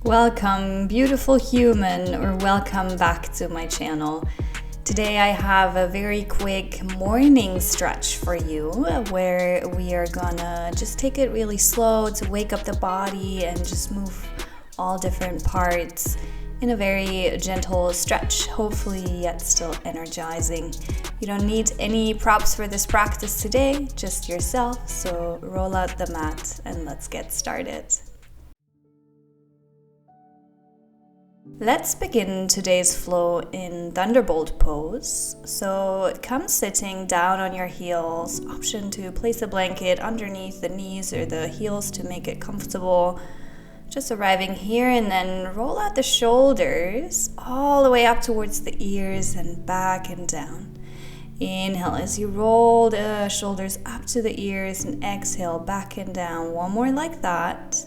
Welcome, beautiful human, or welcome back to my channel. Today I have a very quick morning stretch for you where we are gonna just take it really slow to wake up the body and just move all different parts in a very gentle stretch, hopefully yet still energizing. You don't need any props for this practice today, just yourself, so roll out the mat and let's get started. Let's begin today's flow in Thunderbolt Pose. So come sitting down on your heels, option to place a blanket underneath the knees or the heels to make it comfortable. Just arriving here and then roll out the shoulders all the way up towards the ears and back and down. Inhale as you roll the shoulders up to the ears and exhale back and down. One more like that.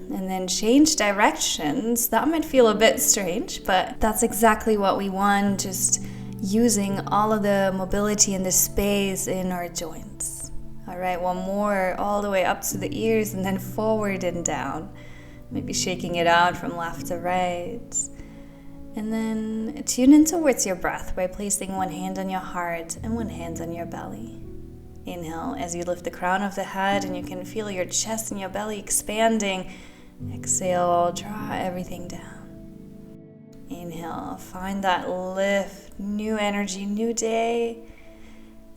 And then change directions. That might feel a bit strange, but that's exactly what we want, just using all of the mobility and the space in our joints. All right, one more, all the way up to the ears and then forward and down. Maybe shaking it out from left to right. And then tune in towards your breath by placing one hand on your heart and one hand on your belly. Inhale as you lift the crown of the head and you can feel your chest and your belly expanding. Exhale, draw everything down. Inhale, find that lift, new energy, new day.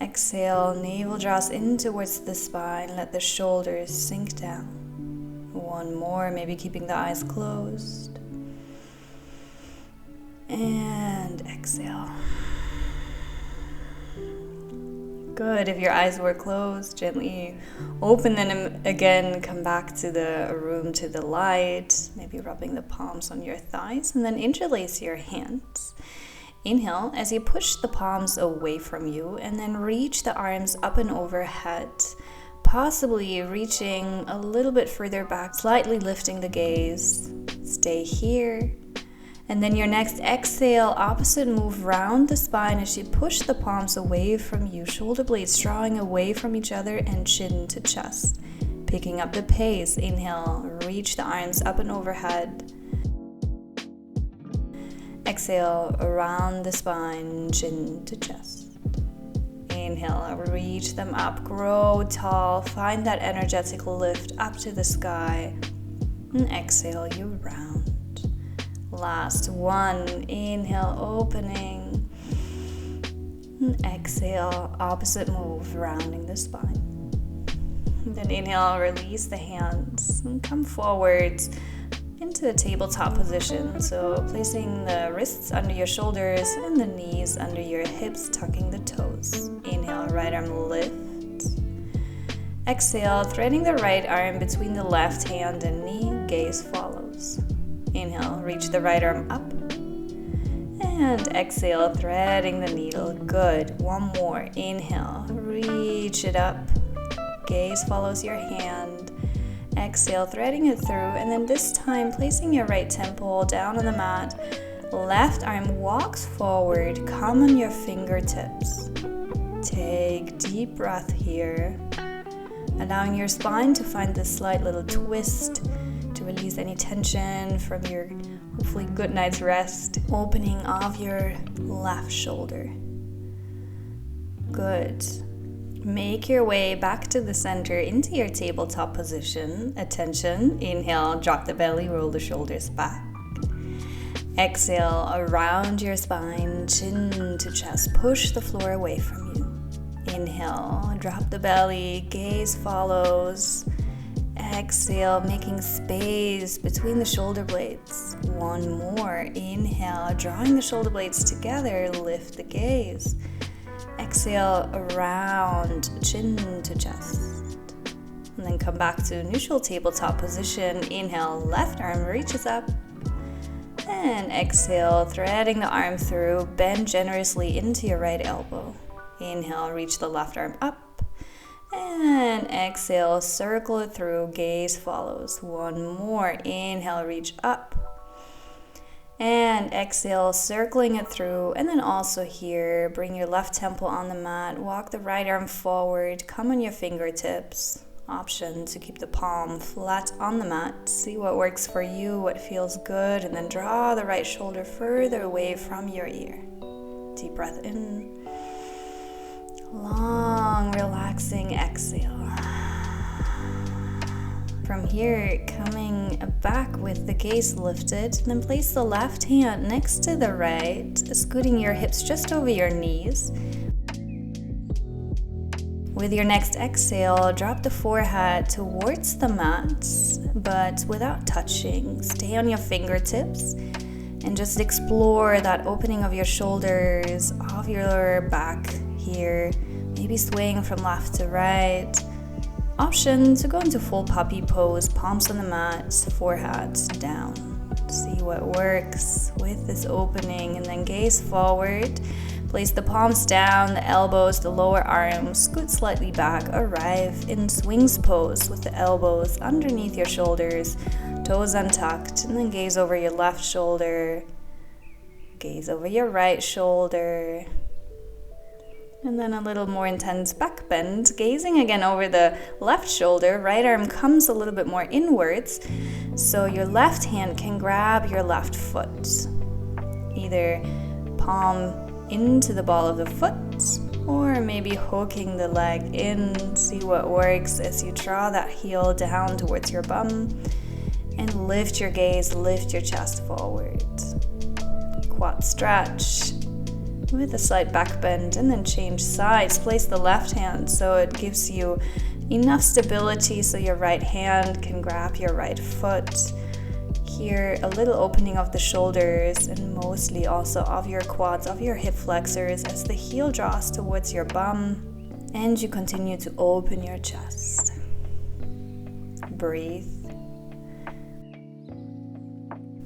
Exhale, navel draws in towards the spine, let the shoulders sink down. One more, maybe keeping the eyes closed. And exhale. Good. If your eyes were closed, gently open them again. Come back to the room, to the light. Maybe rubbing the palms on your thighs and then interlace your hands. Inhale as you push the palms away from you and then reach the arms up and overhead. Possibly reaching a little bit further back, slightly lifting the gaze. Stay here. And then your next exhale, opposite move round the spine as you push the palms away from you, shoulder blades drawing away from each other and chin to chest. Picking up the pace, inhale, reach the arms up and overhead. Exhale, around the spine, chin to chest. Inhale, reach them up, grow tall, find that energetic lift up to the sky. And exhale, you round. Last one, inhale, opening, and exhale, opposite move, rounding the spine. Then inhale, release the hands, and come forward into the tabletop position. So placing the wrists under your shoulders and the knees under your hips, tucking the toes. Inhale, right arm lift. Exhale, threading the right arm between the left hand and knee, gaze follows. Inhale, reach the right arm up. And exhale, threading the needle. Good. One more. Inhale, reach it up. Gaze follows your hand. Exhale, threading it through. And then this time, placing your right temple down on the mat. Left arm walks forward. Come on your fingertips. Take deep breath here. Allowing your spine to find this slight little twist to release any tension from your hopefully good night's rest. Opening of your left shoulder. Good. Make your way back to the center into your tabletop position. Attention. Inhale, drop the belly, roll the shoulders back. Exhale, around your spine, chin to chest. Push the floor away from you. Inhale, drop the belly, gaze follows. Exhale, making space between the shoulder blades. One more. Inhale, drawing the shoulder blades together, lift the gaze. Exhale, around, chin to chest. And then come back to neutral tabletop position. Inhale, left arm reaches up. And exhale, threading the arm through, bend generously into your right elbow. Inhale, reach the left arm up. And exhale, circle it through, gaze follows. One more. Inhale, reach up. And exhale, circling it through. And then also here, bring your left temple on the mat. Walk the right arm forward. Come on your fingertips. Option to keep the palm flat on the mat. See what works for you, what feels good, and then draw the right shoulder further away from your ear. Deep breath in. Long, relaxing exhale. From here, coming back with the gaze lifted, then place the left hand next to the right, scooting your hips just over your knees. With your next exhale, drop the forehead towards the mat, but without touching. Stay on your fingertips and just explore that opening of your shoulders, of your back here, maybe swaying from left to right. Option to go into full puppy pose, palms on the mat, forehead down. See what works with this opening, and then gaze forward. Place the palms down, the elbows, the lower arms, scoot slightly back, arrive in Sphinx pose with the elbows underneath your shoulders, toes untucked, and then gaze over your left shoulder, gaze over your right shoulder, and then a little more intense back bend, gazing again over the left shoulder. Right arm comes a little bit more inwards, so your left hand can grab your left foot. Either palm into the ball of the foot, or maybe hooking the leg in. See what works as you draw that heel down towards your bum, and lift your gaze, lift your chest forward. Quad stretch with a slight back bend, and then change sides. Place the left hand so it gives you enough stability so your right hand can grab your right foot. Here, a little opening of the shoulders and mostly also of your quads, of your hip flexors as the heel draws towards your bum, and you continue to open your chest. Breathe.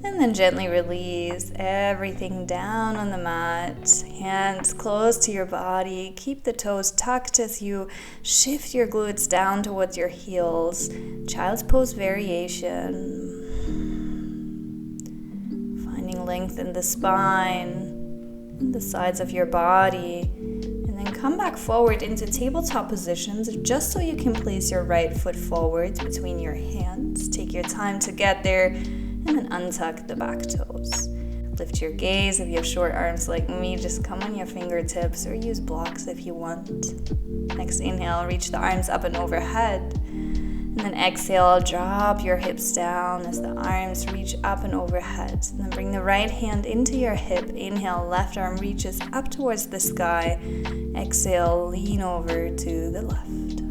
And then gently release everything down on the mat. Hands close to your body. Keep the toes tucked as you shift your glutes down towards your heels. Child's pose variation. Finding length in the spine, in the sides of your body. And then come back forward into tabletop positions just so you can place your right foot forward between your hands. Take your time to get there. And then untuck the back toes. Lift your gaze. If you have short arms like me, just come on your fingertips or use blocks if you want. Next inhale, reach the arms up and overhead. And then exhale, drop your hips down as the arms reach up and overhead. And then bring the right hand into your hip. Inhale, left arm reaches up towards the sky. Exhale, lean over to the left.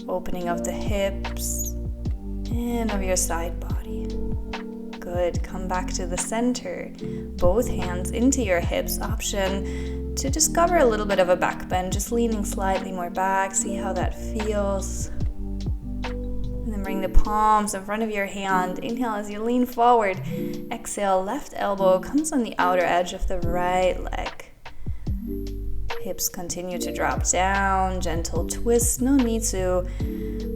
Opening of the hips and of your side body. Good. Come back to the center. Both hands into your hips. Option to discover a little bit of a back bend, just leaning slightly more back. See how that feels. And then bring the palms in front of your hand. Inhale as you lean forward. Exhale, left elbow comes on the outer edge of the right leg. Hips continue to drop down. Gentle twist. No need to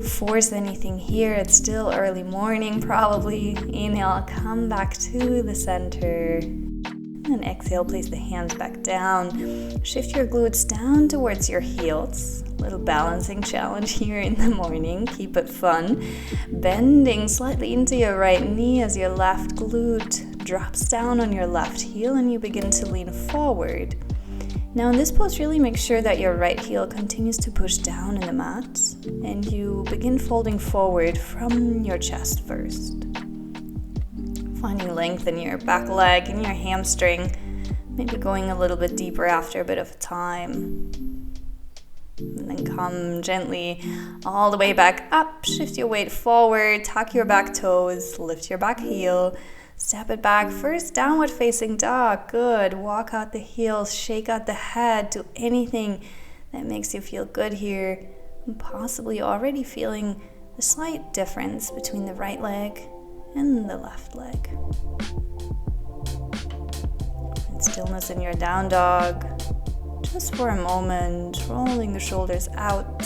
force anything here. It's still early morning probably. Inhale, come back to the center. And exhale, place the hands back down. Shift your glutes down towards your heels. Little balancing challenge here in the morning. Keep it fun. Bending slightly into your right knee as your left glute drops down on your left heel and you begin to lean forward. Now in this pose, really make sure that your right heel continues to push down in the mat and you begin folding forward from your chest first. Finding length in your back leg and your hamstring, maybe going a little bit deeper after a bit of time. And then come gently all the way back up, shift your weight forward, tuck your back toes, lift your back heel. Step it back, first downward facing dog, good. Walk out the heels, shake out the head, do anything that makes you feel good here. And possibly already feeling a slight difference between the right leg and the left leg. And stillness in your down dog, just for a moment, rolling the shoulders out.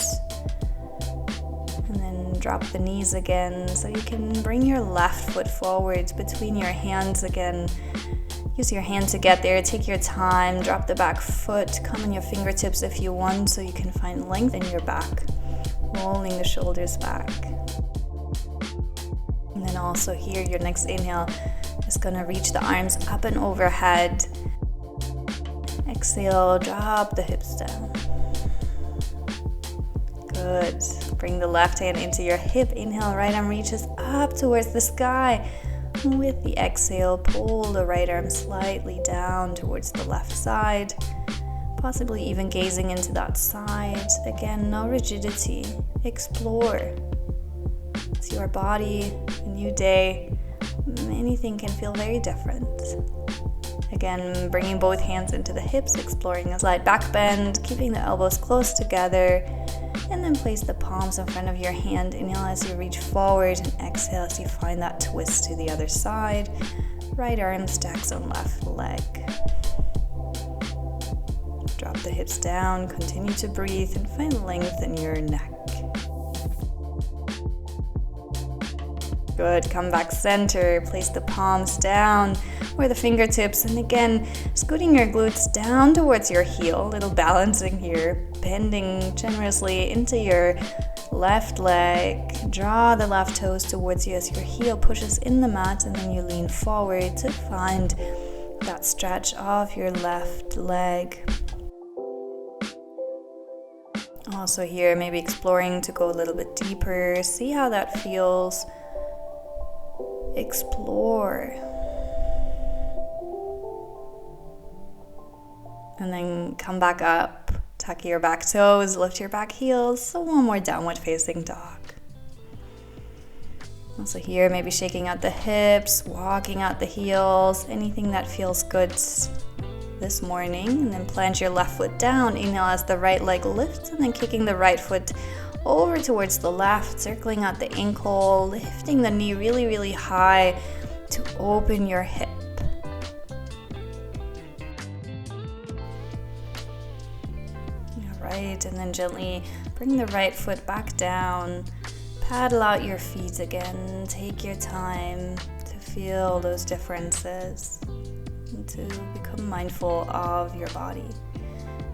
And then drop the knees again so you can bring your left foot forward between your hands again. Use your hand to get there. Take your time. Drop the back foot. Come on your fingertips if you want so you can find length in your back. rolling the shoulders back. And then also here, your next inhale is gonna reach the arms up and overhead. Exhale, drop the hips down. Good. Bring the left hand into your hip. Inhale, right arm reaches up towards the sky. With the exhale, pull the right arm slightly down towards the left side. Possibly even gazing into that side. Again, no rigidity. Explore. It's your body, a new day. Anything can feel very different. Again, bringing both hands into the hips, exploring a slight back bend, keeping the elbows close together, and then place the palms in front of your hand. Inhale as you reach forward, and exhale as you find that twist to the other side. Right arm stacks on left leg. Drop the hips down, continue to breathe, and find length in your neck. Good, come back center, place the palms down or the fingertips, and again, scooting your glutes down towards your heel, little balancing here, bending generously into your left leg. Draw the left toes towards you as your heel pushes in the mat, and then you lean forward to find that stretch of your left leg. Also here, maybe exploring to go a little bit deeper, see how that feels. Explore. And then come back up, tuck your back toes, lift your back heels. So one more downward facing dog. Also here, maybe shaking out the hips, walking out the heels, anything that feels good this morning. And then plant your left foot down. Inhale as the right leg lifts, and then kicking the right foot over towards the left, circling out the ankle, lifting the knee really, really high to open your hip. All right, and then gently bring the right foot back down, paddle out your feet again, take your time to feel those differences and to become mindful of your body.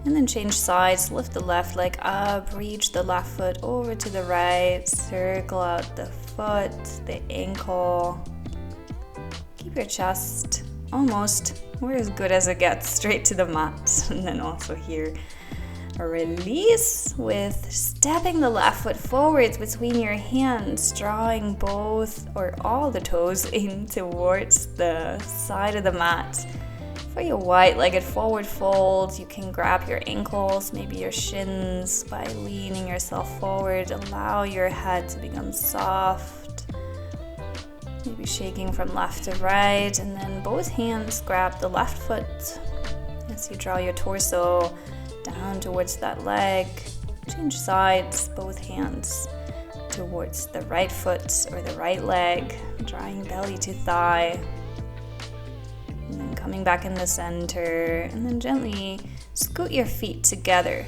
And then change sides, lift the left leg up, reach the left foot over to the right, circle out the foot, the ankle. Keep your chest almost, or as good as it gets, straight to the mat. And then also here, a release with stepping the left foot forwards between your hands, drawing both or all the toes in towards the side of the mat. For your wide-legged forward fold, you can grab your ankles, maybe your shins, by leaning yourself forward. Allow your head to become soft. Maybe shaking from left to right, and then both hands grab the left foot as you draw your torso down towards that leg. Change sides, both hands towards the right foot or the right leg, drawing belly to thigh. And then coming back in the center, and then gently scoot your feet together,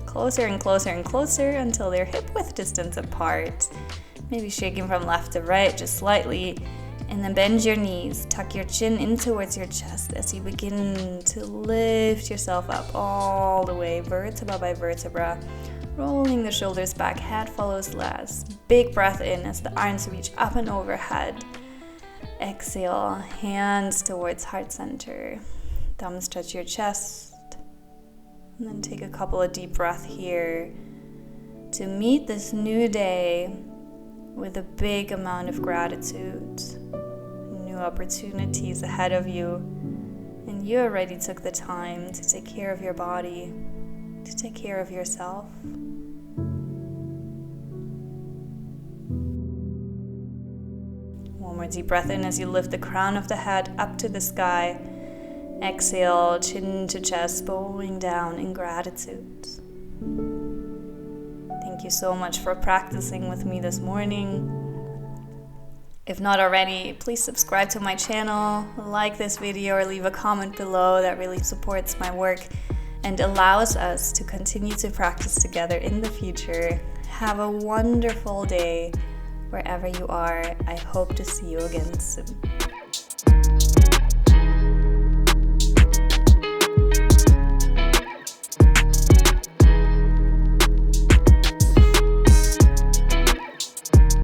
closer and closer and closer until they're hip width distance apart. Maybe shaking from left to right just slightly, and then bend your knees, tuck your chin in towards your chest as you begin to lift yourself up all the way, vertebra by vertebra, rolling the shoulders back, head follows last. Big breath in as the arms reach up and overhead. Exhale, hands towards heart center. Thumbs touch your chest. And then take a couple of deep breaths here to meet this new day with a big amount of gratitude. New opportunities ahead of you. And you already took the time to take care of your body, to take care of yourself. One more deep breath in as you lift the crown of the head up to the sky. Exhale, chin to chest, bowing down in gratitude. Thank you so much for practicing with me this morning. If not already, please subscribe to my channel, like this video, or leave a comment below. That really supports my work and allows us to continue to practice together in the future. Have a wonderful day wherever you are. I hope to see you again soon.